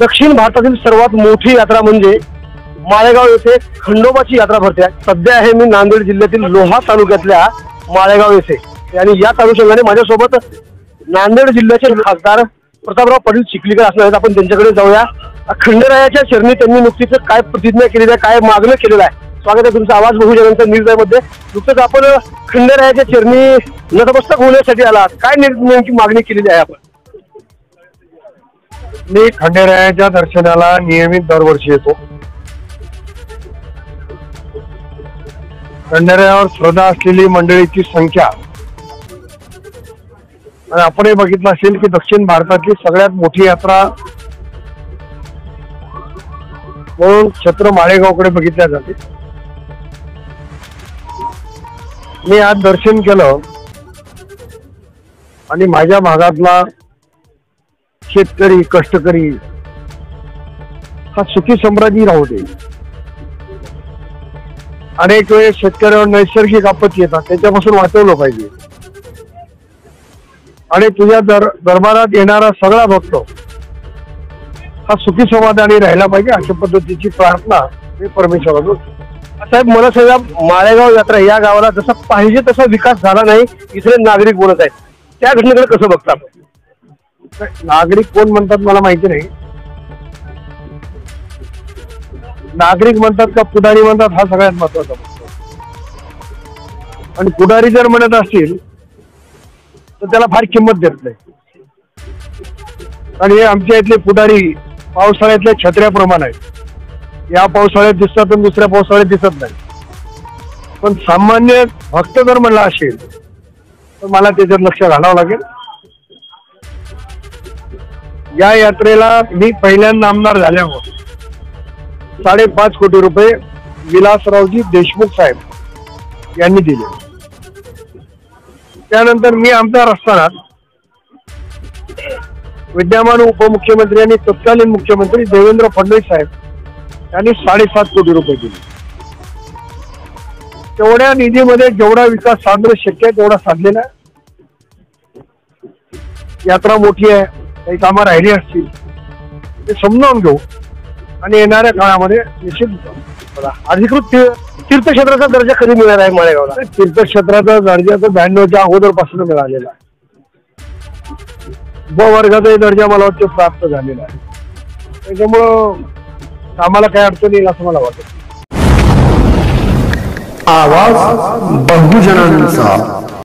दक्षिण भारतातील सर्वात मोठी यात्रा म्हणजे माळेगाव येथे खंडोबाची यात्रा भरते। सध्या आहे मी नांदेड जिल्ह्यातील लोहा तालुक्यातल्या माळेगाव येथे आणि या अनुषंगाने माझ्यासोबत नांदेड जिल्ह्याचे खासदार प्रतापराव पाटील चिखलीकर असणार आहेत। आपण त्यांच्याकडे जाऊया। खंडेरायाच्या चरणी त्यांनी नुकतीच काय प्रतिज्ञा केलेली आहे, काय मागणं केलेलं आहे। स्वागत आहे तुमचं आवाज बहुजनांच्या न्यूजमध्ये। नुकतंच आपण खंडेरायाच्या चरणी नतमस्तक होण्यासाठी आलात, काय नेमकी मागणी केलेली आहे आपण? मी खंडेरायाच्या दर्शनाला नियमित दरवर्षी येतो। खंडेरायावर श्रद्धा असलेली मंडळीची संख्या आणि आपण बघितलं असेल की दक्षिण भारतातली सगळ्यात मोठी यात्रा म्हणून छत्र माळेगावकडे बघितल्या जाते। मी आज दर्शन केलं आणि माझ्या भागातला शेतकरी कष्टकरी हा सुखी समृद्धी राहू दे। अनेक वेळेस शेतकऱ्यावर नैसर्गिक आपत्ती येतात, त्याच्यापासून वाचवलं पाहिजे आणि तुझ्या दरबारात येणारा सगळा भक्त हा सुखी समाधानी राहिला पाहिजे, अशा पद्धतीची प्रार्थना मी परमेश्वराला। साहेब, मला सांगा, माळेगाव यात्रा या गावाला जसा पाहिजे तसा विकास झाला नाही, इथले नागरिक बोलत आहेत, त्या घटनेकडे कसं बघता? नागरिक कोण म्हणतात मला माहिती नाही। नागरिक म्हणतात का पुढारी म्हणतात हा सगळ्यात महत्वाचा मुद्दा। आणि पुढारी जर म्हणत असतील तर त्याला फार किंमत देत नाही। आणि हे आमच्या इथले पुढारी पावसाळ्यातल्या छत्र्याप्रमाणे आहेत। या पावसाळ्यात दिसतात आणि दुसऱ्या पावसाळ्यात दिसत नाही। पण सामान्य भक्त जर म्हणला असेल तर मला त्याच्यात लक्ष घालावं लागेल। या यात्रेला मी पहिल्यांदा आमदार झाल्यावर 5.5 कोटी रुपये विलासरावजी देशमुख साहेब यांनी दिले। त्यानंतर मी आमदार असताना विद्यमान उपमुख्यमंत्री आणि तत्कालीन मुख्यमंत्री देवेंद्र फडणवीस साहेब यांनी 7.5 कोटी रुपये दिले। तेवढ्या निधीमध्ये जेवढा विकास साधणं शक्य आहे तेवढा साधलेला आहे। यात्रा मोठी आहे, काही कामं राहिली असतील ते समजावून घेऊ आणि येणाऱ्या काळामध्ये निश्चित अधिकृत तीर्थक्षेत्राचा दर्जा कधी मिळणार आहे माळेगावला? तीर्थक्षेत्राचा दर्जा तर 92च्या अगोदरपासून मिळालेला आहे। ब वर्गाचाही दर्जा मला वाटतं प्राप्त झालेला आहे। त्याच्यामुळं आम्हाला काही अडचण येईल असं मला वाटतं। आवाज बहुजनांचा।